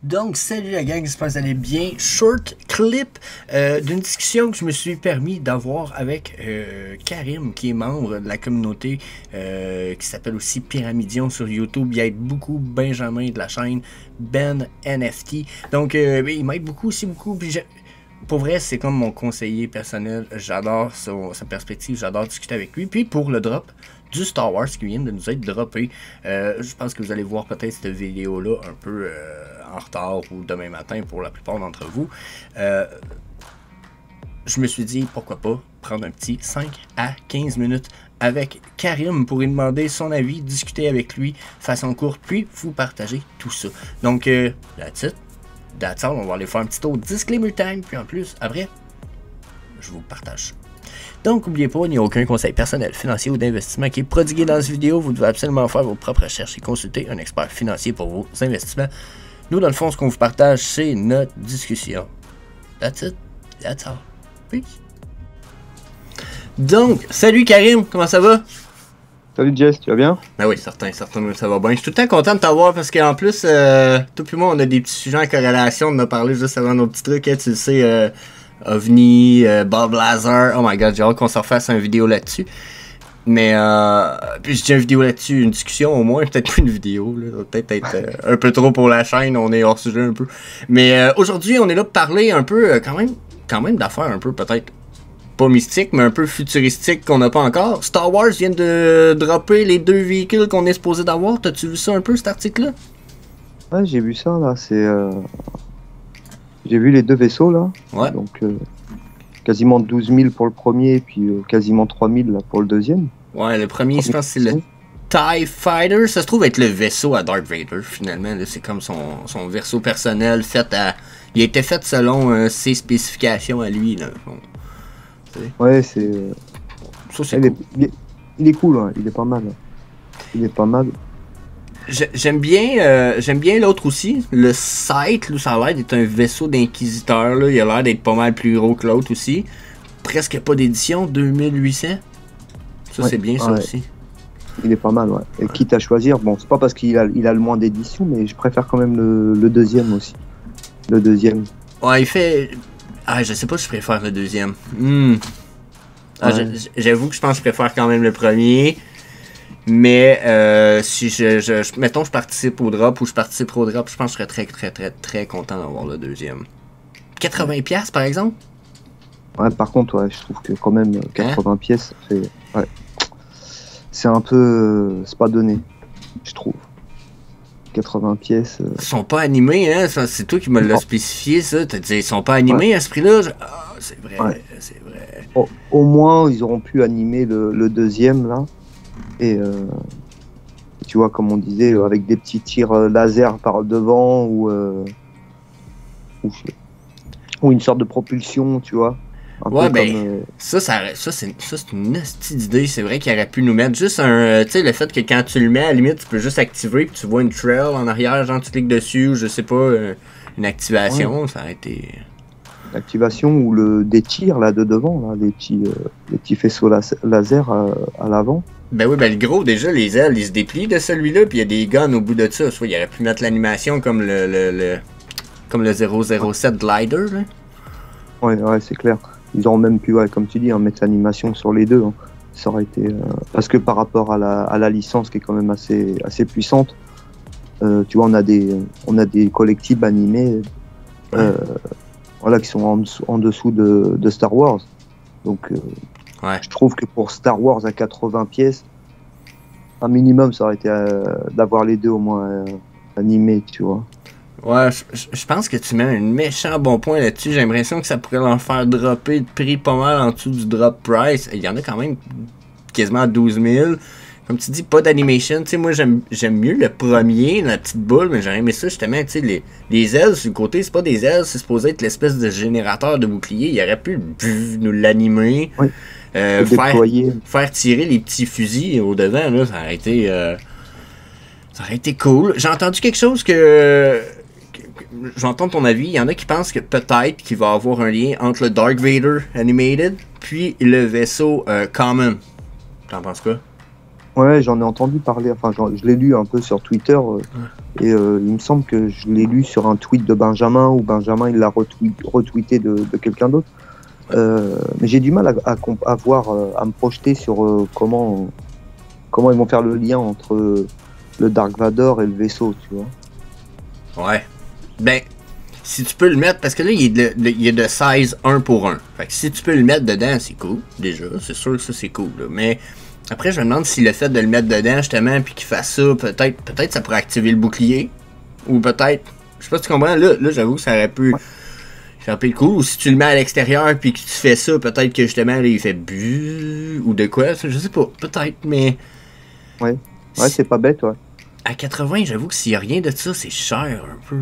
Donc, salut la gang, j'espère que vous allez bien. Short clip d'une discussion que je me suis permis d'avoir avec Karim, qui est membre de la communauté qui s'appelle aussi Pyramidion sur YouTube. Il aide beaucoup Benjamin de la chaîne Ben NFT. Donc, il m'aide beaucoup aussi, beaucoup. Puis pour vrai, c'est comme mon conseiller personnel. J'adore sa perspective, j'adore discuter avec lui. Puis pour le drop du Star Wars qui vient de nous être droppé, je pense que vous allez voir peut-être cette vidéo-là un peu en retard ou demain matin pour la plupart d'entre vous. Je me suis dit, pourquoi pas prendre un petit 5 à 15 minutes avec Karim pour lui demander son avis, discuter avec lui façon courte, puis vous partager tout ça. Donc, that's all, on va aller faire un petit tour disclaimer time, puis en plus, après, je vous partage ça. Donc, n'oubliez pas, il n'y a aucun conseil personnel, financier ou d'investissement qui est prodigué dans cette vidéo. Vous devez absolument faire vos propres recherches et consulter un expert financier pour vos investissements. Nous, dans le fond, ce qu'on vous partage, c'est notre discussion. That's it. That's all. Peace. Donc, salut Karim, comment ça va? Salut Jess, tu vas bien? Ben oui, certain, ça va bien. Je suis tout le temps content de t'avoir parce qu'en plus, toi et moi, on a des petits sujets en corrélation. On en a parlé juste avant nos petits trucs, hein, tu le sais, OVNI, Bob Lazar. Oh my god, j'ai hâte qu'on se refasse une vidéo là-dessus. Mais, puis j'ai une vidéo là-dessus, une discussion au moins, peut-être pas une vidéo, là, peut-être être un peu trop pour la chaîne, on est hors sujet un peu. Mais aujourd'hui, on est là pour parler un peu, quand même d'affaires un peu peut-être pas mystiques, mais un peu futuristiques qu'on n'a pas encore. Star Wars vient de dropper les 2 véhicules qu'on est supposé d'avoir. T'as-tu vu ça un peu, cet article-là? Ouais, j'ai vu ça, là, c'est... J'ai vu les 2 vaisseaux, là. Ouais. Donc, quasiment 12 000 pour le premier, puis quasiment 3 000 là, pour le deuxième. Ouais, le premier, je pense que c'est le TIE Fighter. Ça se trouve être le vaisseau à Darth Vader, finalement. C'est comme son vaisseau personnel fait à... Il a été fait selon ses spécifications à lui, là. Ouais, c'est... Ça, c'est cool. Il est cool, hein. Il est pas mal. Il est pas mal. J'aime bien l'autre aussi. Le Scythe, là, ça a l'air d'être un vaisseau d'inquisiteur. Là. Il a l'air d'être pas mal plus gros que l'autre aussi. Presque pas d'édition, 2800. Ça, ouais, c'est bien, ça aussi. Il est pas mal, ouais. Et quitte à choisir, bon, c'est pas parce qu'il a le moins d'édition, mais je préfère quand même le deuxième aussi. Le deuxième. Ouais, il fait... Ah, je sais pas si je préfère le deuxième. Ah, ouais. J'avoue que je pense que je préfère quand même le premier. Mais si mettons je participe au drop ou je participe au drop, je pense que je serais très content d'avoir le deuxième. 80$ par exemple? Ouais, par contre, ouais, je trouve que quand même 80 pièces, ça fait... Ouais. C'est un peu... c'est pas donné, je trouve. 80 pièces... Ils sont pas animés, hein? C'est toi qui me l'as spécifié, ça. T'as dit, ils sont pas animés à ce prix-là? Ah, c'est vrai, ouais. C'est vrai. Au moins, ils auront pu animer le deuxième, là. Et tu vois, comme on disait, avec des petits tirs laser par devant ou une sorte de propulsion, tu vois. Ouais, ben, comme, ça c'est une hostie d'idée. C'est vrai qu'il aurait pu nous mettre juste un... tu sais, le fait que quand tu le mets, à la limite, tu peux juste activer, puis tu vois une trail en arrière, genre tu cliques dessus, ou je sais pas, une activation, ouais. Ça aurait été... L'activation ou des tirs, là, de devant, là, les petits faisceaux laser à l'avant. Ben oui, ben le gros, déjà, les ailes, ils se déplient de celui-là, puis il y a des guns au bout de ça. Soit il aurait pu mettre l'animation comme le 007 Glider, là. Ouais, c'est clair. Ils auront même pu, ouais, comme tu dis, mettre l'animation sur les deux. Hein. Ça aurait été... parce que par rapport à la licence, qui est quand même assez puissante, tu vois, on a des collectibles animés voilà, qui sont en dessous de Star Wars. Donc... ouais. Je trouve que pour Star Wars à 80 pièces, un minimum, ça aurait été d'avoir les deux au moins animés, tu vois. Ouais, je pense que tu mets un méchant bon point là-dessus. J'ai l'impression que ça pourrait leur faire dropper le prix pas mal en dessous du drop price. Il y en a quand même quasiment 12 000. Comme tu dis, pas d'animation. Tu sais, moi, j'aime mieux le premier, la petite boule, mais j'aurais aimé ça justement. Tu sais, les ailes sur le côté, c'est pas des ailes, c'est supposé être l'espèce de générateur de bouclier. Il aurait pu nous l'animer. Oui. Faire tirer les petits fusils au devant, là, ça aurait été cool. J'ai entendu quelque chose que j'entends ton avis. Il y en a qui pensent que peut-être qu'il va y avoir un lien entre le Darth Vader Animated puis le vaisseau Common. T'en penses quoi? Ouais, j'en ai entendu parler, enfin je l'ai lu un peu sur Twitter, et il me semble que je l'ai lu sur un tweet de Benjamin, ou Benjamin il l'a retweeté de quelqu'un d'autre. Mais j'ai du mal à voir, à me projeter sur comment ils vont faire le lien entre le Dark Vador et le vaisseau, tu vois. Ouais. Ben, si tu peux le mettre, parce que là, il est de size 1 pour 1. Fait que si tu peux le mettre dedans, c'est cool, déjà. C'est sûr que ça, c'est cool, là. Mais après, je me demande si le fait de le mettre dedans, justement, puis qu'il fasse ça, peut-être ça pourrait activer le bouclier. Ou peut-être, je sais pas si tu comprends, là j'avoue que ça aurait pu... Ça aurait pu être cool. Ou si tu le mets à l'extérieur, puis que tu fais ça, peut-être que justement, là, il fait bu ou de quoi, ça, je sais pas. Peut-être, mais... Ouais, c'est pas bête, ouais. À 80, j'avoue que s'il y a rien de ça, c'est cher, un peu.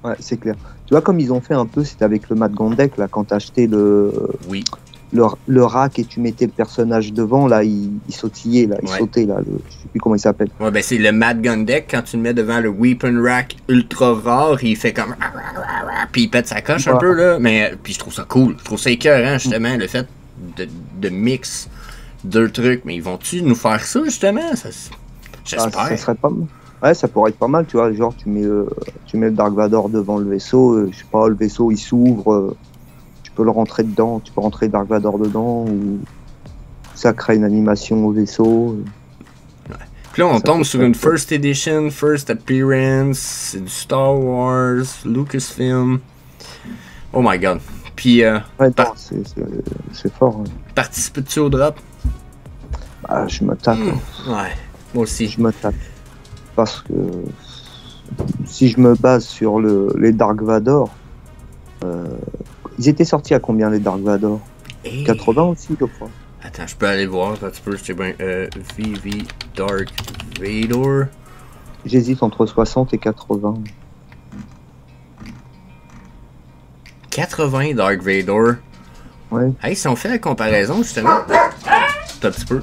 Ouais, c'est clair. Tu vois, comme ils ont fait un peu, c'était avec le Mat Gondek, là, quand t'achetais Oui. le rack et tu mettais le personnage devant, là, il sautillait, là, il sautait, là, je sais plus comment il s'appelle. Ouais, ben c'est le Mat Gondek, quand tu le mets devant le Weapon Rack ultra rare, il fait comme... Puis il pète sa coche un peu, là, mais... Puis je trouve ça cool, je trouve ça écœurant, justement, le fait de mix deux trucs, mais ils vont-tu nous faire ça, justement? J'espère. Ça serait pas mal. Ouais, ça pourrait être pas mal, tu vois, genre tu mets le Dark Vador devant le vaisseau, je sais pas, le vaisseau il s'ouvre, tu peux le rentrer dedans, tu peux rentrer Dark Vador dedans, ou ça crée une animation au vaisseau. Ouais. Puis là on tombe sur une First Edition, First Appearance, c'est du Star Wars, Lucasfilm, oh my god. Puis ouais, c'est fort. Ouais. Participes-tu au drop? Bah, je me tape. Ouais, moi aussi. Je me tape. Parce que si je me base sur les Dark Vador, ils étaient sortis à combien les Dark Vador? 80 aussi, je crois. Attends, je peux aller voir, un petit peu, je sais bien. VV Dark Vador. J'hésite entre 60 et 80. 80 Dark Vador. Ouais. Hey, si on fait la comparaison, justement. Un petit peu.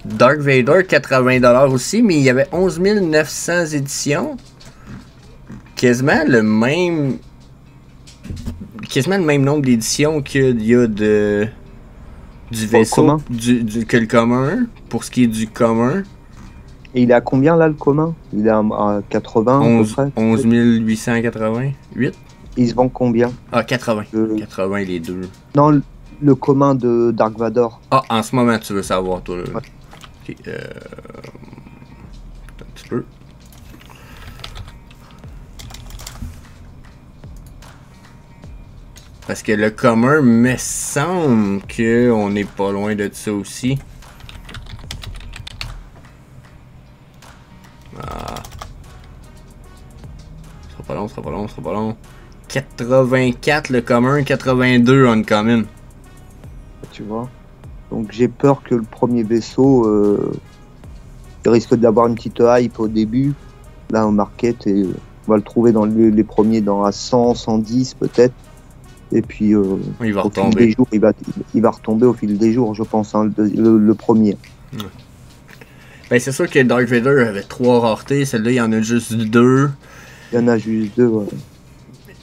Dark Vador, 80$ aussi, mais il y avait 11 900 éditions. Quasiment le même nombre d'éditions qu'il y a du vaisseau, que le commun, pour ce qui est du commun. Et il est à combien là le commun? Il est à 80 11, à peu près. 11 888. Il se vend combien? Ah, 80. 80 les deux. Non, le commun de Dark Vador. Ah, en ce moment tu veux savoir toi. Là. Ouais. Okay, un petit peu. Parce que le commun me semble qu'on n'est pas loin de ça aussi. Ah. Ce sera pas long. 84 le commun, 82 uncommon. Tu vois. Donc j'ai peur que le premier vaisseau il risque d'avoir une petite hype au début, là au market, et on va le trouver dans les premiers à 100, 110 peut-être. Et puis il va au fil des jours, il va retomber au fil des jours, je pense, hein, le premier. Ouais. Ben c'est sûr que Dark Vader avait 3 raretés, celle-là il y en a juste 2. Il y en a juste 2, ouais.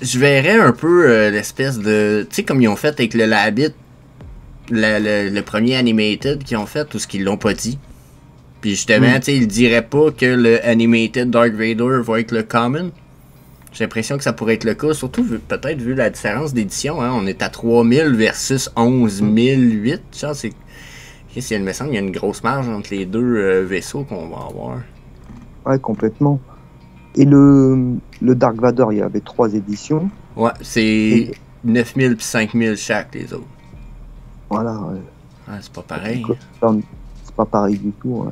Je verrais un peu l'espèce de... Tu sais comme ils ont fait avec le Labbit, le premier animated qu'ils ont fait, ou ce qu'ils l'ont pas dit. Puis justement, tu sais, ils diraient pas que le animated Dark Vader va être le common. J'ai l'impression que ça pourrait être le cas, surtout peut-être vu la différence d'édition. Hein, on est à 3000 versus 11008. Genre, il me semble qu'il y a une grosse marge entre les deux vaisseaux qu'on va avoir. Ouais, complètement. Et le Dark Vador, il y avait 3 éditions. Ouais, c'est 9000 puis 5000 chaque, les autres. Voilà, ouais. Ah, c'est pas pareil. C'est pas pareil du tout.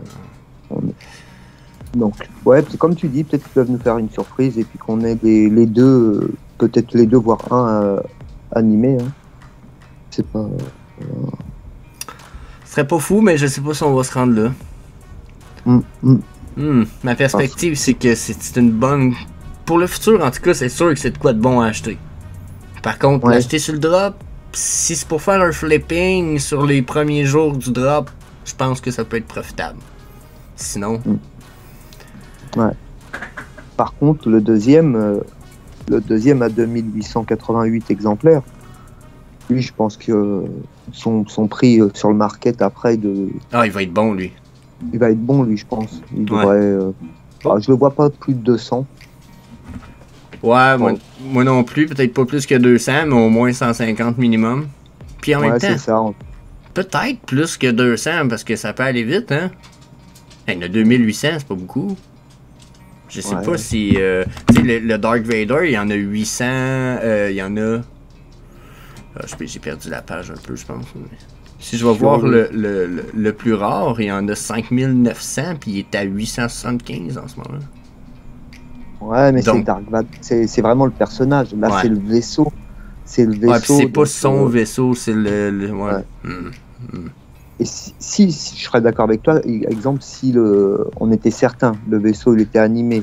Ouais. Donc, ouais, comme tu dis, peut-être qu'ils peuvent nous faire une surprise et puis qu'on ait les deux, peut-être les deux, voire un animé. Hein. C'est pas. Ce serait pas fou, mais je sais pas si on va se rendre là. Ma perspective, c'est que c'est une bonne. Pour le futur, en tout cas, c'est sûr que c'est de quoi de bon à acheter. Par contre, l'acheter sur le drop, si c'est pour faire un flipping sur les premiers jours du drop, je pense que ça peut être profitable. Sinon. Ouais. Par contre, le deuxième à 2888 exemplaires, lui, je pense que son prix sur le market après, Ah, il va être bon, lui. il va être bon, lui, je pense. Il Ouais. devrait. Je le vois pas plus de 200. Ouais, Bon. moi non plus. Peut-être pas plus que 200, mais au moins 150 minimum. Puis en même Ouais, temps, c'est ça. peut-être plus que 200 parce que ça peut aller vite, hein. Il y en a 2800, c'est pas beaucoup. Je sais Ouais. pas si. Tu sais, le Dark Vader, il y en a 800. Il y en a. Ah, j'ai perdu la page un peu, je pense. Mais... Si je vais voir le plus rare, il y en a 5900, puis il est à 875 en ce moment. Ouais, mais Donc- c'est Dark Vador. C'est vraiment le personnage. Là, Ouais. c'est le vaisseau. C'est le vaisseau. Ouais, puis c'est pas donc, son vaisseau, c'est ouais. Ouais. Hmm. Et si je serais d'accord avec toi, exemple, si on était certain, le vaisseau il était animé,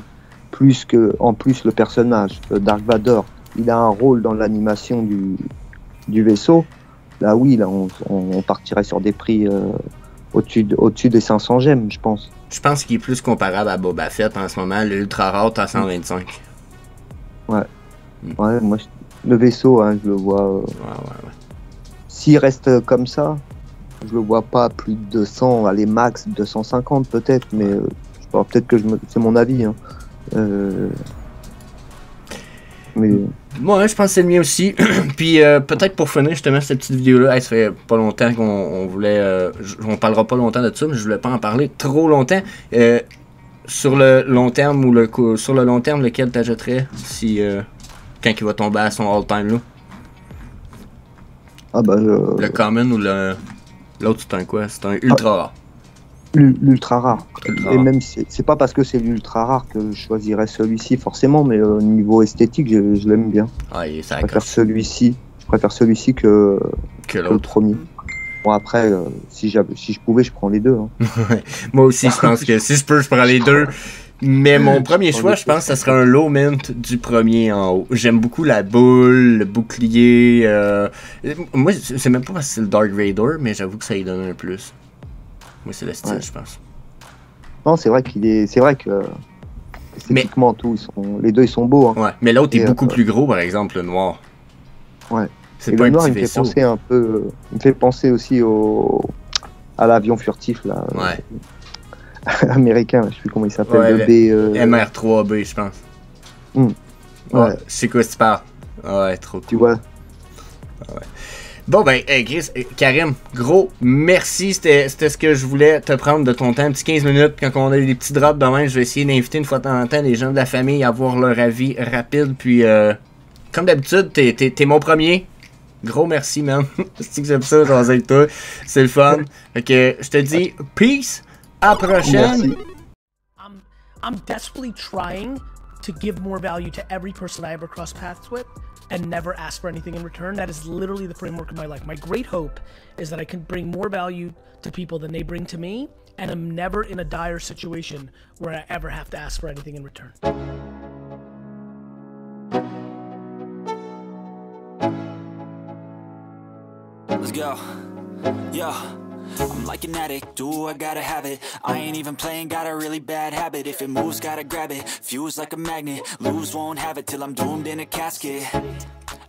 en plus le personnage, Dark Vador, il a un rôle dans l'animation du vaisseau, là oui, là on partirait sur des prix au-dessus des 500 gemmes, je pense. Je pense qu'il est plus comparable à Boba Fett en ce moment, l'ultra rare à 125. Ouais, moi, le vaisseau, hein, je le vois. Ouais. S'il reste comme ça, je le vois pas à plus de 200, allez max 250 peut-être, mais je sais pas, peut-être que c'est mon avis. Hein. Mais Moi, je pense que c'est le mien aussi. Puis peut-être pour finir justement cette petite vidéo-là, ça fait pas longtemps qu'on voulait. On parlera pas longtemps de ça, mais je voulais pas en parler trop longtemps. Sur le long terme sur le long terme, lequel t'achèterais si quand il va tomber à son all-time low? Le common ou l'autre c'est un quoi? C'est un ultra rare. l'ultra rare. Ultra Et rare. même c'est pas parce que c'est l'ultra rare que je choisirais celui-ci forcément, mais au niveau esthétique, je l'aime bien. Ah, ça Je préfère accroche celui-ci que que le l'autre. premier. Bon après, si je pouvais, je prends les deux. Hein. Moi aussi, je pense que si je peux, je prends les deux. Mais mon premier choix, je pense que ça serait un low mint du premier en haut. J'aime beaucoup la boule, le bouclier. Moi, c'est même pas parce que c'est le Dark Vader, mais j'avoue que ça y donne un plus. Moi, c'est le style, Ouais. je pense. Non, c'est vrai que esthétiquement les deux ils sont beaux. Hein. Ouais, mais l'autre est Et, beaucoup plus gros, par exemple, le noir. Ouais. C'est Et pas le un noir, petit il me fait vaisseau. penser un peu. Il me fait penser aussi à l'avion furtif là, Ouais. américain. Je sais plus comment il s'appelle. Ouais, le B. MR3B, je pense. Hmm. Ouais. Ouais. Je sais quoi tu parles. Ouais, trop Tu cool. vois. Bon, ben, hey, Chris, Karim, gros, merci. C'était ce que je voulais te prendre de ton temps. Un petit 15 minutes. Quand on a des petits drops demain, je vais essayer d'inviter une fois de temps en temps les gens de la famille à avoir leur avis rapide. Puis, comme d'habitude, t'es mon premier. Gros merci, man. C'est que j'aime ça, j'en avec toi. C'est le fun. Fait que je te dis peace. À la prochaine. Merci. I'm desperately trying to give more value to every person I ever cross paths with and never ask for anything in return. That is literally the framework of my life. My great hope is that I can bring more value to people than they bring to me, and I'm never in a dire situation where I ever have to ask for anything in return. Let's go. Yo. I'm like an addict, do I gotta have it. I ain't even playing, got a really bad habit. If it moves, gotta grab it. Fuse like a magnet, lose, won't have it till I'm doomed in a casket.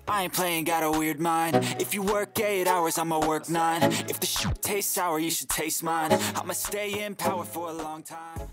I ain't playing, got a weird mind. If you work 8 hours, I'ma work 9. If the shit tastes sour, you should taste mine. I'ma stay in power for a long time.